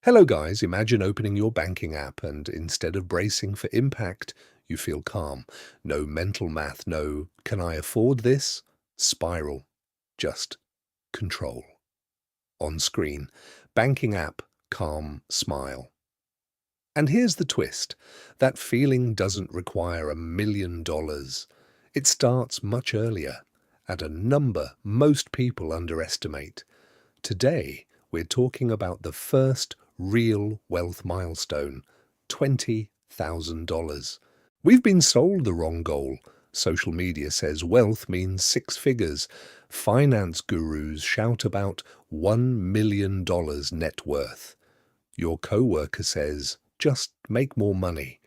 Hello guys, imagine opening your banking app and instead of bracing for impact, you feel calm. No mental math, no "can I afford this?" spiral, just control. On screen, banking app, calm smile. And here's the twist. That feeling doesn't require $1 million. It starts much earlier, at a number most people underestimate. Today, we're talking about the first real wealth milestone, $20,000. We've been sold the wrong goal. Social media says wealth means six figures. Finance gurus shout about $1 million net worth. Your coworker says, just make more money.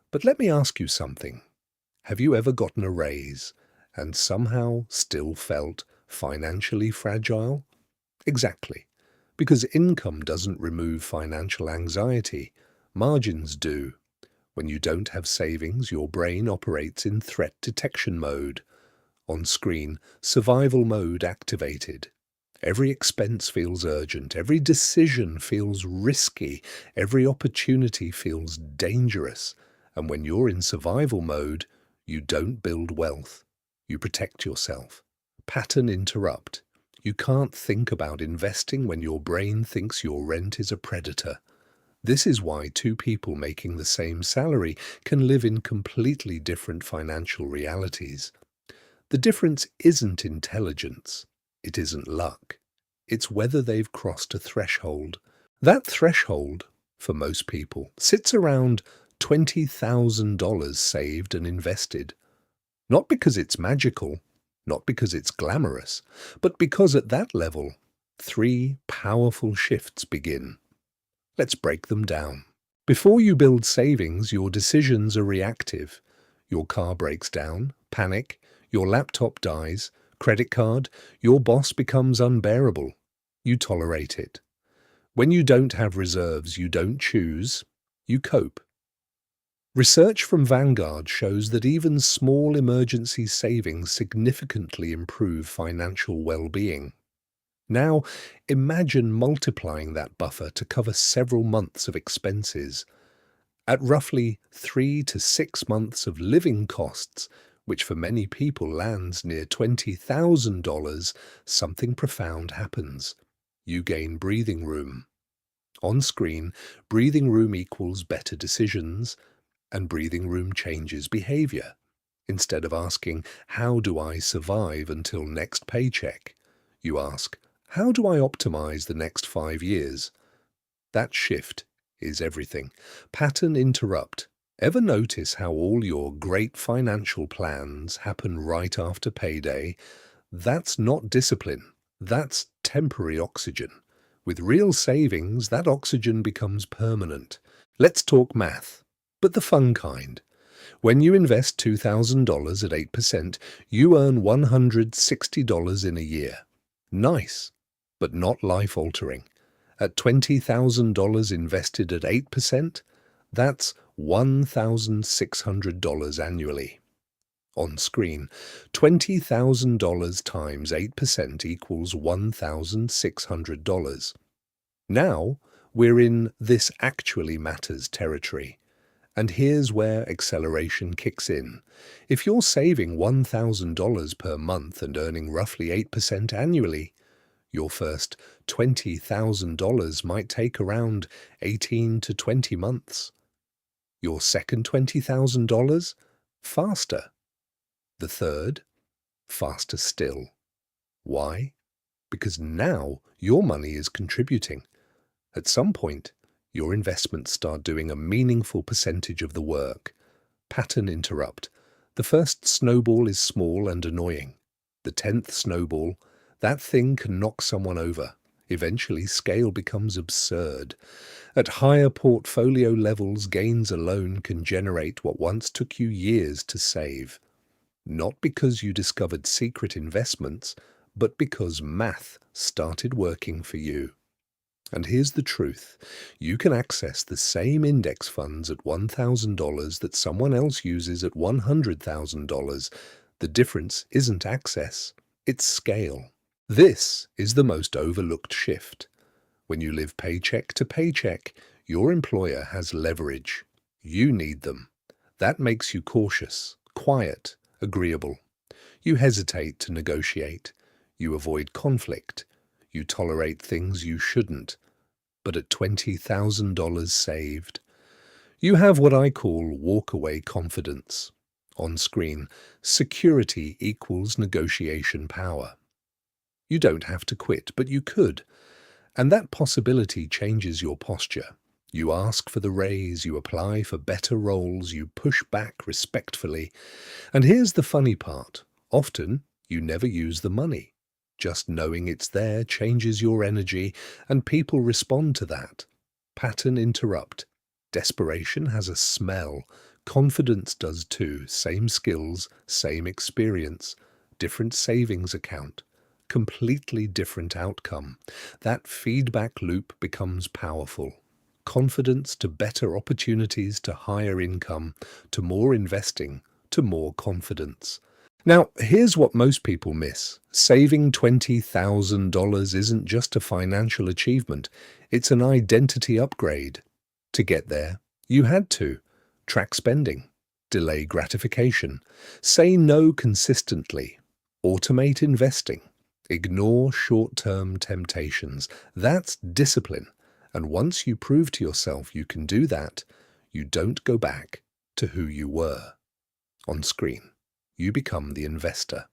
But let me ask you something. Have you ever gotten a raise and somehow still felt financially fragile? Exactly. Because income doesn't remove financial anxiety. Margins do. When you don't have savings, your brain operates in threat detection mode. On screen, survival mode activated. Every expense feels urgent. Every decision feels risky. Every opportunity feels dangerous. And when you're in survival mode, you don't build wealth. You protect yourself. Pattern interrupt. You can't think about investing when your brain thinks your rent is a predator. This is why two people making the same salary can live in completely different financial realities. The difference isn't intelligence. It isn't luck. It's whether they've crossed a threshold. That threshold, for most people, sits around $20,000 saved and invested. Not because it's magical, not because it's glamorous, but because at that level, three powerful shifts begin. Let's break them down. Before you build savings, your decisions are reactive. Your car breaks down, panic, your laptop dies, credit card, your boss becomes unbearable. You tolerate it. When you don't have reserves, you don't choose, you cope. Research from Vanguard shows that even small emergency savings significantly improve financial well-being. Now, imagine multiplying that buffer to cover several months of expenses. At roughly 3 to 6 months of living costs, which for many people lands near $20,000, something profound happens. You gain breathing room. On screen, breathing room equals better decisions, and breathing room changes behavior. Instead of asking, how do I survive until next paycheck? You ask, how do I optimize the next 5 years? That shift is everything. Pattern interrupt. Ever notice how all your great financial plans happen right after payday? That's not discipline. That's temporary oxygen. With real savings, that oxygen becomes permanent. Let's talk math, but the fun kind. When you invest $2,000 at 8%, you earn $160 in a year. Nice, but not life-altering. At $20,000 invested at 8%, that's $1,600 annually. On screen, $20,000 times 8% equals $1,600. Now, we're in this actually matters territory. And here's where acceleration kicks in. If you're saving $1,000 per month and earning roughly 8% annually, your first $20,000 might take around 18 to 20 months. Your second $20,000? Faster. The third? Faster still. Why? Because now your money is contributing. At some point, your investments start doing a meaningful percentage of the work. Pattern interrupt. The first snowball is small and annoying. The 10th snowball, that thing can knock someone over. Eventually, scale becomes absurd. At higher portfolio levels, gains alone can generate what once took you years to save. Not because you discovered secret investments, but because math started working for you. And here's the truth. You can access the same index funds at $1,000 that someone else uses at $100,000. The difference isn't access, it's scale. This is the most overlooked shift. When you live paycheck to paycheck, your employer has leverage. You need them. That makes you cautious, quiet, agreeable. You hesitate to negotiate. You avoid conflict. You tolerate things you shouldn't. But at $20,000 saved, you have what I call walk-away confidence. On screen, security equals negotiation power. You don't have to quit, but you could. And that possibility changes your posture. You ask for the raise, you apply for better roles, you push back respectfully. And here's the funny part. Often, you never use the money. Just knowing it's there changes your energy, and people respond to that. Pattern interrupt. Desperation has a smell. Confidence does too. Same skills, same experience, different savings account. Completely different outcome. That feedback loop becomes powerful. Confidence to better opportunities, to higher income, to more investing, to more confidence. Now, here's what most people miss. Saving $20,000 isn't just a financial achievement. It's an identity upgrade. To get there, you had to track spending, delay gratification, say no consistently, automate investing, ignore short-term temptations. That's discipline. And once you prove to yourself you can do that, you don't go back to who you were. On screen, you become the investor.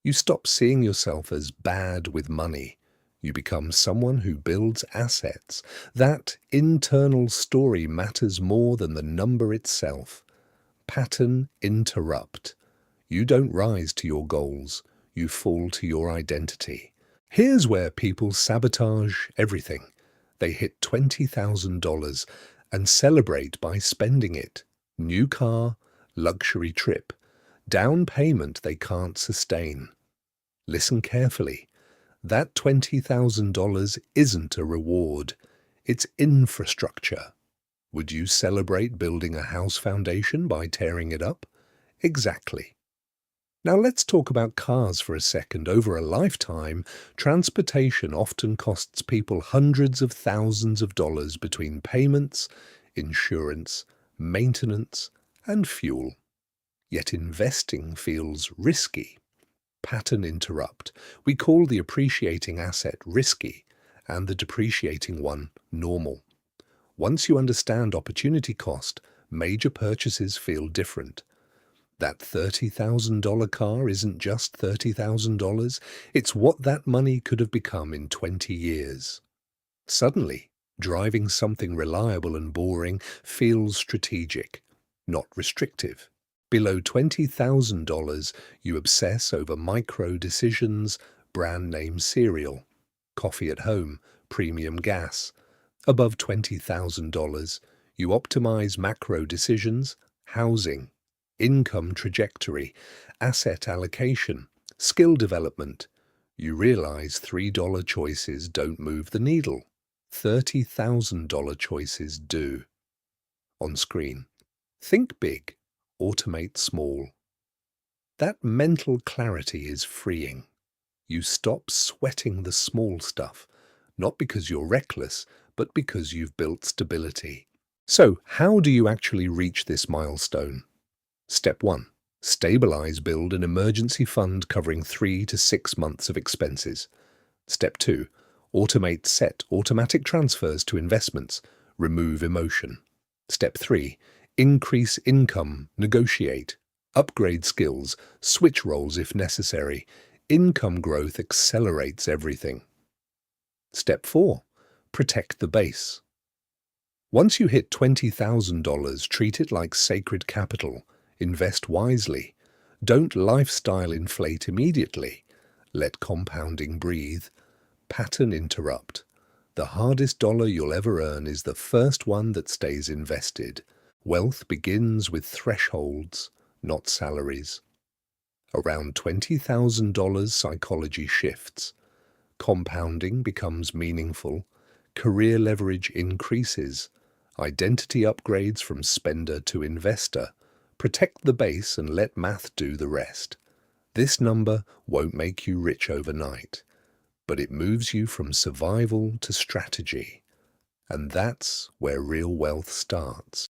You stop seeing yourself as bad with money. You become someone who builds assets. That internal story matters more than the number itself. Pattern interrupt. You don't rise to your goals. You fall to your identity. Here's where people sabotage everything. They hit $20,000 and celebrate by spending it. New car, luxury trip, down payment they can't sustain. Listen carefully. That $20,000 isn't a reward. It's infrastructure. Would you celebrate building a house foundation by tearing it up? Exactly. Now let's talk about cars for a second. Over a lifetime, transportation often costs people hundreds of thousands of dollars between payments, insurance, maintenance, and fuel. Yet investing feels risky. Pattern interrupt. We call the appreciating asset risky and the depreciating one normal. Once you understand opportunity cost, major purchases feel different. That $30,000 car isn't just $30,000, it's what that money could have become in 20 years. Suddenly, driving something reliable and boring feels strategic, not restrictive. Below $20,000, you obsess over micro decisions, brand name cereal, coffee at home, premium gas. Above $20,000, you optimize macro decisions, housing, income trajectory, asset allocation, skill development. You realize $3 choices don't move the needle. $30,000 choices do. On screen, think big, automate small. That mental clarity is freeing. You stop sweating the small stuff, not because you're reckless, but because you've built stability. So, how do you actually reach this milestone? Step 1. Stabilize, build an emergency fund covering 3 to 6 months of expenses. Step 2. Automate set automatic transfers to investments. Remove emotion. Step 3. Increase income, negotiate. Upgrade skills, switch roles if necessary. Income growth accelerates everything. Step 4. Protect the base. Once you hit $20,000, treat it like sacred capital. Invest wisely. Don't lifestyle inflate immediately. Let compounding breathe. Pattern interrupt. The hardest dollar you'll ever earn is the first one that stays invested. Wealth begins with thresholds, not salaries. Around $20,000, psychology shifts. Compounding becomes meaningful. Career leverage increases. Identity upgrades from spender to investor. Protect the base and let math do the rest. This number won't make you rich overnight, but it moves you from survival to strategy. And that's where real wealth starts.